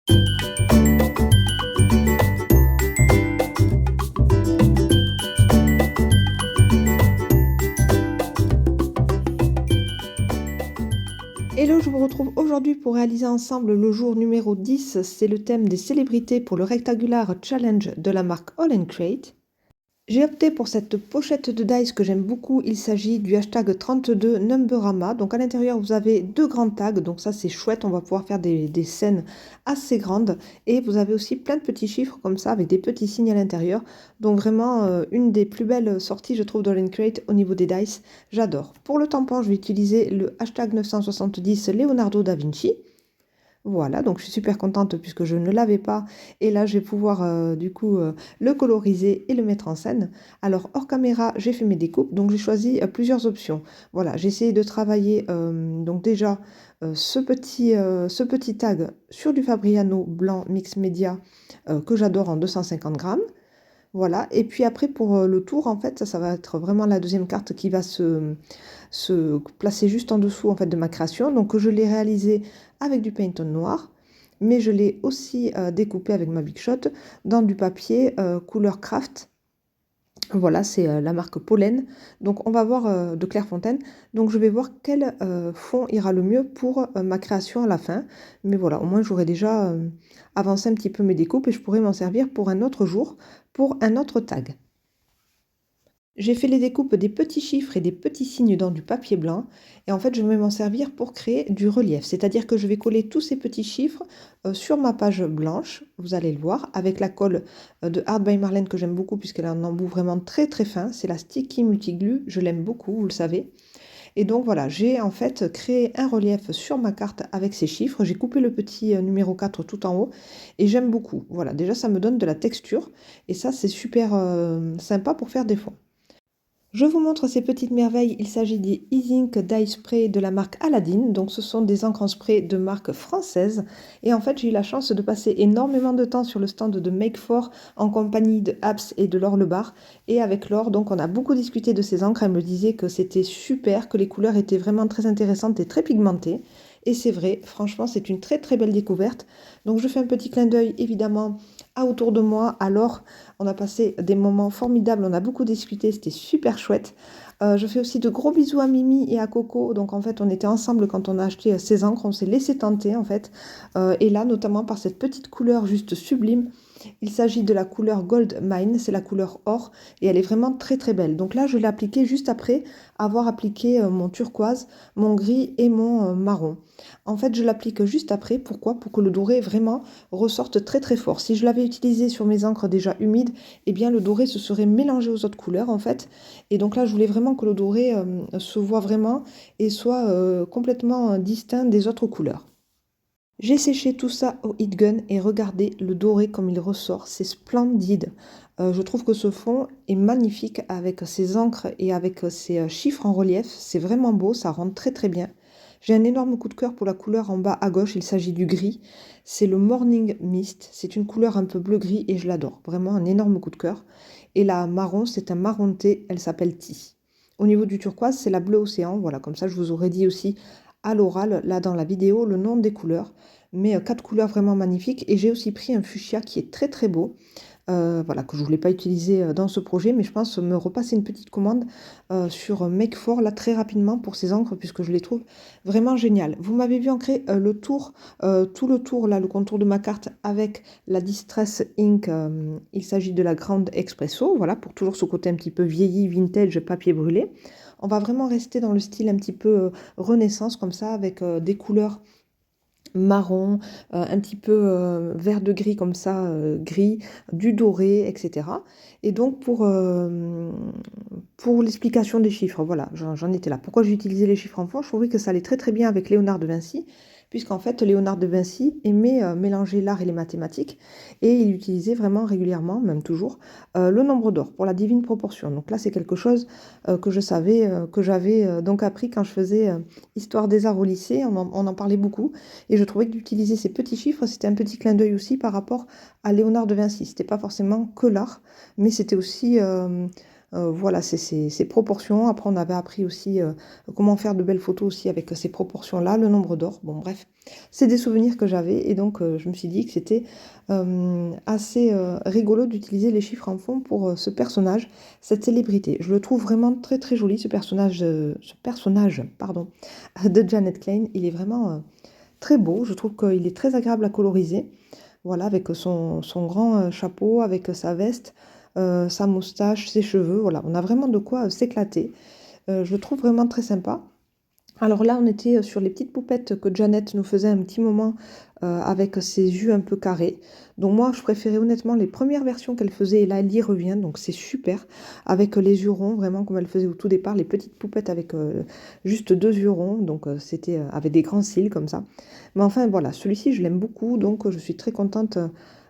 Hello, je vous retrouve aujourd'hui pour réaliser ensemble le jour numéro 10. C'est le thème des célébrités pour le Rectangular Challenge de la marque All & Create. J'ai opté pour cette pochette de dice que j'aime beaucoup. Il s'agit du hashtag 32 Numberama. Donc à l'intérieur, vous avez deux grands tags. Donc ça, c'est chouette. On va pouvoir faire des scènes assez grandes. Et vous avez aussi plein de petits chiffres comme ça avec des petits signes à l'intérieur. Donc vraiment, une des plus belles sorties, je trouve, d'All & Create au niveau des dice. J'adore. Pour le tampon, je vais utiliser le hashtag 970 Leonardo da Vinci. Voilà, donc je suis super contente puisque je ne l'avais pas. Et là, je vais pouvoir le coloriser et le mettre en scène. Alors, hors caméra, j'ai fait mes découpes, donc j'ai choisi plusieurs options. Voilà, j'ai essayé de travailler donc déjà ce petit tag sur du Fabriano blanc mix média que j'adore en 250 grammes. Voilà, et puis après pour le tour, en fait, ça va être vraiment la deuxième carte qui va se placer juste en dessous en fait, de ma création. Donc je l'ai réalisé avec du Pantone noir, mais je l'ai aussi découpé avec ma Big Shot dans du papier couleur craft. Voilà, c'est la marque Pollen. Donc on va voir de Clairefontaine. Donc je vais voir quel fond ira le mieux pour ma création à la fin. Mais voilà, au moins j'aurai déjà avancé un petit peu mes découpes et je pourrai m'en servir pour un autre jour, pour un autre tag. J'ai fait les découpes des petits chiffres et des petits signes dans du papier blanc et en fait je vais m'en servir pour créer du relief, c'est-à-dire que je vais coller tous ces petits chiffres sur ma page blanche, vous allez le voir, avec la colle de Art by Marlène que j'aime beaucoup puisqu'elle a un embout vraiment très très fin, c'est la Sticky Multiglue, je l'aime beaucoup, vous le savez. Et donc voilà, j'ai en fait créé un relief sur ma carte avec ces chiffres, j'ai coupé le petit numéro 4 tout en haut et j'aime beaucoup. Voilà, déjà ça me donne de la texture et ça c'est super sympa pour faire des fonds. Je vous montre ces petites merveilles. Il s'agit des E-Ink Die Spray de la marque Aladdin. Donc, ce sont des encres en spray de marque française. Et en fait, j'ai eu la chance de passer énormément de temps sur le stand de Make4 en compagnie de Abs et de Laure Lebar. Et avec Laure, donc, on a beaucoup discuté de ces encres. Elle me disait que c'était super, que les couleurs étaient vraiment très intéressantes et très pigmentées. Et c'est vrai, franchement, c'est une très très belle découverte. Donc, je fais un petit clin d'œil évidemment à autour de moi. Alors, on a passé des moments formidables, on a beaucoup discuté, c'était super chouette. Je fais aussi de gros bisous à Mimi et à Coco. Donc en fait, on était ensemble quand on a acheté ces encres, on s'est laissé tenter en fait. Et là, notamment par cette petite couleur juste sublime. Il s'agit de la couleur Gold Mine, c'est la couleur or et elle est vraiment très très belle. Donc là, je l'ai appliquée juste après avoir appliqué mon turquoise, mon gris et mon marron. En fait, je l'applique juste après. Pourquoi? Pour que le doré vraiment ressorte très très fort. Si je l'avais utilisé sur mes encres déjà humides, eh bien le doré se serait mélangé aux autres couleurs en fait. Et donc là, je voulais vraiment que le doré se voit vraiment et soit complètement distinct des autres couleurs. J'ai séché tout ça au heat gun et regardez le doré comme il ressort, c'est splendide. Je trouve que ce fond est magnifique avec ses encres et avec ses chiffres en relief. C'est vraiment beau, ça rend très très bien. J'ai un énorme coup de cœur pour la couleur en bas à gauche, il s'agit du gris. C'est le Morning Mist, c'est une couleur un peu bleu-gris et je l'adore. Vraiment un énorme coup de cœur. Et la marron, c'est un marron thé, elle s'appelle Tea. Au niveau du turquoise, c'est la bleu océan. Voilà, comme ça je vous aurais dit aussi à l'oral, là dans la vidéo, le nom des couleurs. Mais quatre couleurs vraiment magnifiques. Et j'ai aussi pris un fuchsia qui est très très beau. Voilà, que je ne voulais pas utiliser dans ce projet, mais je pense me repasser une petite commande sur Make4 là très rapidement pour ces encres puisque je les trouve vraiment géniales. Vous m'avez vu ancrer le tour, tout le tour là, le contour de ma carte avec la Distress Ink. Il s'agit de la Grande Expresso, voilà, pour toujours ce côté un petit peu vieilli, vintage, papier brûlé. On va vraiment rester dans le style un petit peu Renaissance comme ça avec des couleurs marron, un petit peu vert de gris comme ça, gris, du doré, etc. Et donc pour l'explication des chiffres, voilà, j'en étais là. Pourquoi j'ai utilisé les chiffres en fond? Je trouvais que ça allait très très bien avec Léonard de Vinci, puisqu'en fait Léonard de Vinci aimait mélanger l'art et les mathématiques, et il utilisait vraiment régulièrement, même toujours, le nombre d'or pour la divine proportion. Donc là c'est quelque chose que je savais, que j'avais donc appris quand je faisais Histoire des arts au lycée, on en parlait beaucoup. Et je trouvais que d'utiliser ces petits chiffres, c'était un petit clin d'œil aussi par rapport à Léonard de Vinci. C'était pas forcément que l'art, mais c'était aussi Voilà, c'est ces proportions. Après, on avait appris aussi comment faire de belles photos aussi avec ces proportions-là, le nombre d'or. Bon, bref, c'est des souvenirs que j'avais et donc je me suis dit que c'était assez rigolo d'utiliser les chiffres en fond pour ce personnage, cette célébrité. Je le trouve vraiment très très joli, ce personnage, pardon, de Janet Klein. Il est vraiment très beau. Je trouve qu'il est très agréable à coloriser. Voilà, avec son grand chapeau, avec sa veste, sa moustache, ses cheveux. Voilà, on a vraiment de quoi s'éclater. Je le trouve vraiment très sympa. Alors là, on était sur les petites poupettes que Janet nous faisait un petit moment avec ses yeux un peu carrés. Donc moi, je préférais honnêtement les premières versions qu'elle faisait et là, elle y revient. Donc c'est super avec les yeux ronds, vraiment comme elle faisait au tout départ, les petites poupettes avec juste deux yeux ronds. Donc c'était avec des grands cils comme ça. Mais enfin voilà, celui-ci, je l'aime beaucoup. Donc je suis très contente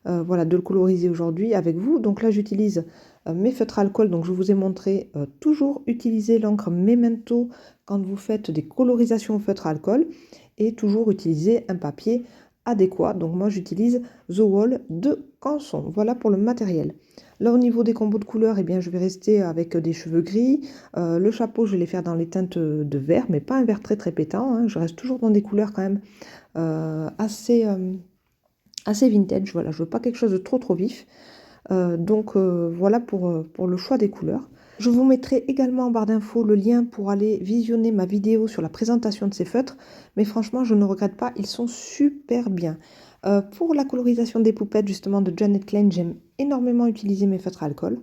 voilà, de le coloriser aujourd'hui avec vous. Donc là, j'utilise mes feutres alcool. Donc je vous ai montré toujours utiliser l'encre Memento quand vous faites des colorisations au feutre alcool et toujours utiliser un papier adéquat. Donc moi j'utilise The Wall de Canson. Voilà pour le matériel. Là au niveau des combos de couleurs, eh bien, je vais rester avec des cheveux gris. Le chapeau, je vais les faire dans les teintes de vert, mais pas un vert très très pétant, hein. Je reste toujours dans des couleurs quand même assez vintage. Voilà, je veux pas quelque chose de trop trop vif. Donc voilà pour le choix des couleurs. Je vous mettrai également en barre d'infos le lien pour aller visionner ma vidéo sur la présentation de ces feutres. Mais franchement, je ne regrette pas, ils sont super bien. Pour la colorisation des poupettes justement de Janet Klein, j'aime énormément utiliser mes feutres à alcool.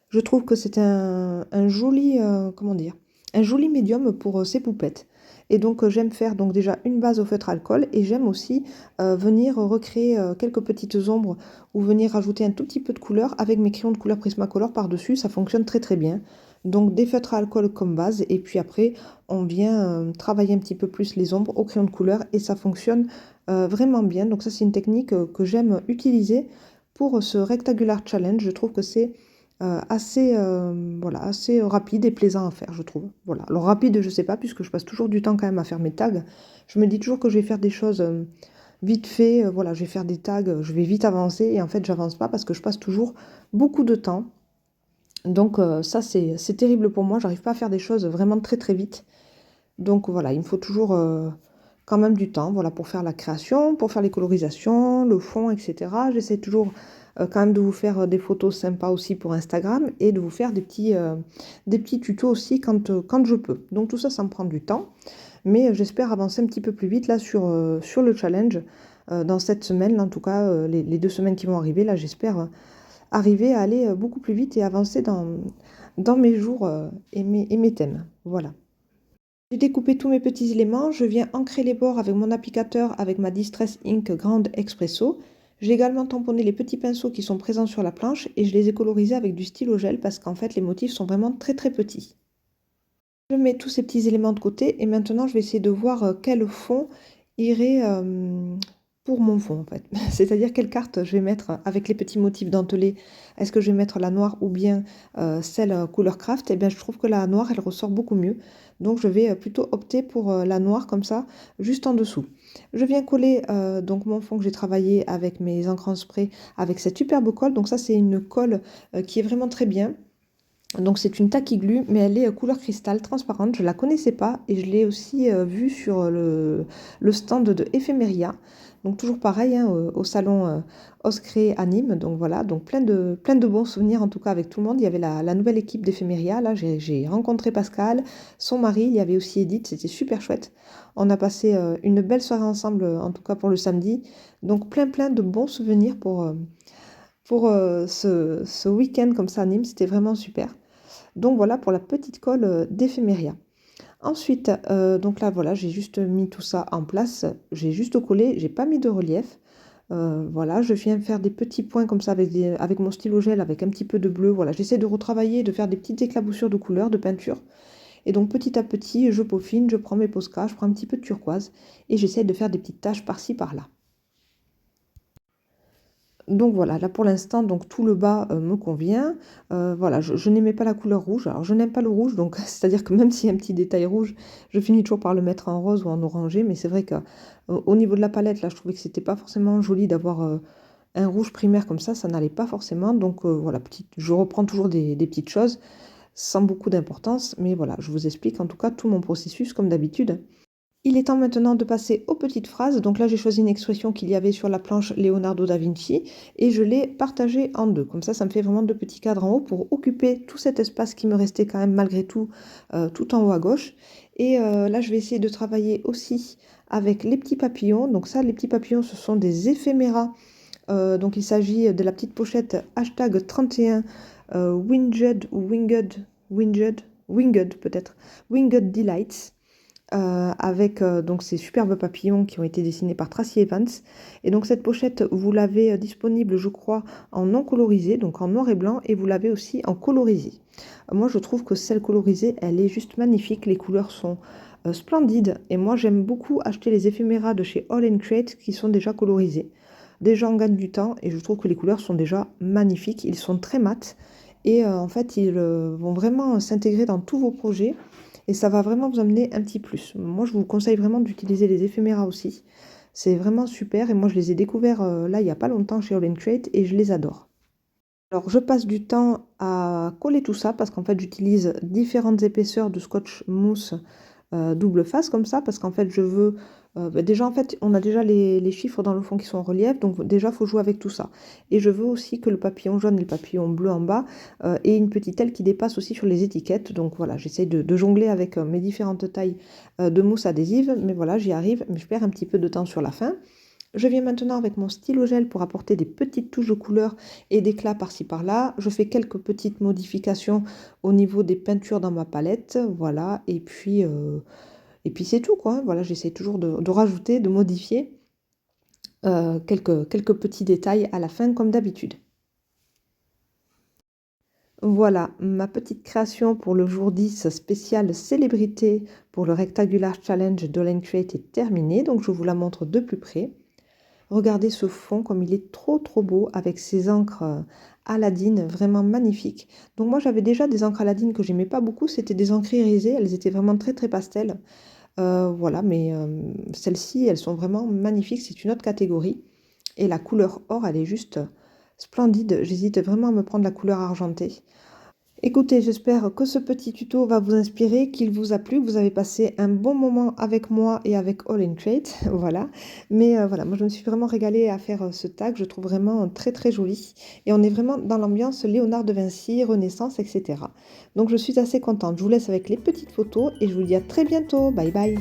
Je trouve que c'est un joli, comment dire, un joli médium pour ces poupettes. Et donc j'aime faire donc déjà une base au feutre alcool et j'aime aussi venir recréer quelques petites ombres ou venir rajouter un tout petit peu de couleur avec mes crayons de couleur Prismacolor par-dessus. Ça fonctionne très très bien. Donc des feutres à alcool comme base et puis après on vient travailler un petit peu plus les ombres au crayon de couleur et ça fonctionne vraiment bien. Donc ça c'est une technique que j'aime utiliser pour ce Rectangular Challenge. Je trouve que c'est voilà, assez rapide et plaisant à faire, je trouve. Voilà. Alors rapide, je sais pas, puisque je passe toujours du temps quand même à faire mes tags. Je me dis toujours que je vais faire des choses vite fait. Voilà, je vais faire des tags, je vais vite avancer. Et en fait, j'avance pas parce que je passe toujours beaucoup de temps. Donc ça, c'est terrible pour moi. J'arrive pas à faire des choses vraiment très très vite. Donc voilà, il me faut toujours quand même du temps, voilà, pour faire la création, pour faire les colorisations, le fond, etc. J'essaie toujours quand même de vous faire des photos sympas aussi pour Instagram et de vous faire des petits tutos aussi quand je peux. Donc tout ça, ça me prend du temps, mais j'espère avancer un petit peu plus vite là sur le challenge dans cette semaine, là, en tout cas les 2 semaines qui vont arriver, là j'espère arriver à aller beaucoup plus vite et avancer dans mes jours et mes thèmes. Voilà. J'ai découpé tous mes petits éléments, je viens ancrer les bords avec mon applicateur avec ma Distress Ink Grande Expresso. J'ai également tamponné les petits pinceaux qui sont présents sur la planche et je les ai colorisés avec du stylo gel parce qu'en fait les motifs sont vraiment très très petits. Je mets tous ces petits éléments de côté et maintenant je vais essayer de voir quel fond irait pour mon fond en fait. C'est-à-dire quelle carte je vais mettre avec les petits motifs dentelés. Est-ce que je vais mettre la noire ou bien celle couleur craft? Eh bien je trouve que la noire elle ressort beaucoup mieux. Donc je vais plutôt opter pour la noire comme ça, juste en dessous. Je viens coller donc mon fond que j'ai travaillé avec mes encres en spray avec cette superbe colle. Donc ça c'est une colle qui est vraiment très bien. Donc c'est une tacky glue, mais elle est couleur cristal transparente. Je ne la connaissais pas et je l'ai aussi vue sur le stand de Ephemeria. Donc toujours pareil hein, au salon Oscré à Nîmes. Donc voilà, donc plein de bons souvenirs en tout cas avec tout le monde. Il y avait la nouvelle équipe d'Ephemeria. Là j'ai rencontré Pascal, son mari, il y avait aussi Edith. C'était super chouette. On a passé une belle soirée ensemble, en tout cas pour le samedi. Donc plein de bons souvenirs pour ce week-end comme ça à Nîmes. C'était vraiment super. Donc voilà pour la petite colle d'Ephemeria. Ensuite, donc là voilà, j'ai juste mis tout ça en place. J'ai juste collé, j'ai pas mis de relief. Voilà, je viens faire des petits points comme ça avec mon stylo gel, avec un petit peu de bleu. Voilà, j'essaie de retravailler, de faire des petites éclaboussures de couleurs, de peinture. Et donc petit à petit, je peaufine, je prends mes Posca, je prends un petit peu de turquoise et j'essaie de faire des petites taches par-ci, par-là. Donc voilà, là pour l'instant, donc tout le bas me convient. Voilà, je n'aimais pas la couleur rouge. Alors je n'aime pas le rouge, donc c'est-à-dire que même s'il y a un petit détail rouge, je finis toujours par le mettre en rose ou en orangé. Mais c'est vrai qu'au niveau de la palette, là, je trouvais que c'était pas forcément joli d'avoir Un rouge primaire comme ça n'allait pas forcément. Donc voilà, je reprends toujours des petites choses sans beaucoup d'importance. Mais voilà, je vous explique en tout cas tout mon processus comme d'habitude. Il est temps maintenant de passer aux petites phrases. Donc là, j'ai choisi une expression qu'il y avait sur la planche Leonardo da Vinci et je l'ai partagée en deux. Comme ça me fait vraiment deux petits cadres en haut pour occuper tout cet espace qui me restait quand même malgré tout, tout en haut à gauche. Et là, je vais essayer de travailler aussi avec les petits papillons. Donc ça, les petits papillons, ce sont des éphéméras. Donc il s'agit de la petite pochette hashtag 31 Winged ou Winged peut-être, Winged Delights avec donc ces superbes papillons qui ont été dessinés par Tracy Evans. Et donc cette pochette, vous l'avez disponible, je crois, en non colorisé, donc en noir et blanc, et vous l'avez aussi en colorisé. Moi, je trouve que celle colorisée, elle est juste magnifique. Les couleurs sont splendides. Et moi, j'aime beaucoup acheter les éphéméras de chez All Crate qui sont déjà colorisés. Déjà, on gagne du temps et je trouve que les couleurs sont déjà magnifiques. Ils sont très mat et en fait, ils vont vraiment s'intégrer dans tous vos projets et ça va vraiment vous amener un petit plus. Moi, je vous conseille vraiment d'utiliser les éphéméras aussi. C'est vraiment super et moi, je les ai découverts là, il n'y a pas longtemps chez All Crate et je les adore. Alors, je passe du temps à coller tout ça parce qu'en fait, j'utilise différentes épaisseurs de scotch mousse double face comme ça parce qu'en fait, je veux... déjà, en fait, on a déjà les chiffres dans le fond qui sont en relief, donc déjà, il faut jouer avec tout ça. Et je veux aussi que le papillon jaune et le papillon bleu en bas aient une petite aile qui dépasse aussi sur les étiquettes. Donc voilà, j'essaie de jongler avec mes différentes tailles de mousse adhésive, mais voilà, j'y arrive, mais je perds un petit peu de temps sur la fin. Je viens maintenant avec mon stylo gel pour apporter des petites touches de couleur et d'éclat par-ci par-là. Je fais quelques petites modifications au niveau des peintures dans ma palette, voilà. Et puis c'est tout, quoi, hein. Voilà, j'essaie toujours de rajouter, de modifier quelques petits détails à la fin, comme d'habitude. Voilà, ma petite création pour le jour 10 spécial célébrité pour le Rectangular Challenge d'All Crate est terminée. Donc je vous la montre de plus près. Regardez ce fond comme il est trop beau avec ces encres Aladdin vraiment magnifiques. Donc moi j'avais déjà des encres Aladdin que j'aimais pas beaucoup, c'était des encres irisées, elles étaient vraiment très pastel. Voilà, mais celles-ci elles sont vraiment magnifiques, c'est une autre catégorie. Et la couleur or elle est juste splendide, j'hésite vraiment à me prendre la couleur argentée. Écoutez, j'espère que ce petit tuto va vous inspirer, qu'il vous a plu, que vous avez passé un bon moment avec moi et avec All Crate, voilà. Mais voilà, moi je me suis vraiment régalée à faire ce tag, je trouve vraiment très joli. Et on est vraiment dans l'ambiance Léonard de Vinci, Renaissance, etc. Donc je suis assez contente. Je vous laisse avec les petites photos et je vous dis à très bientôt. Bye bye.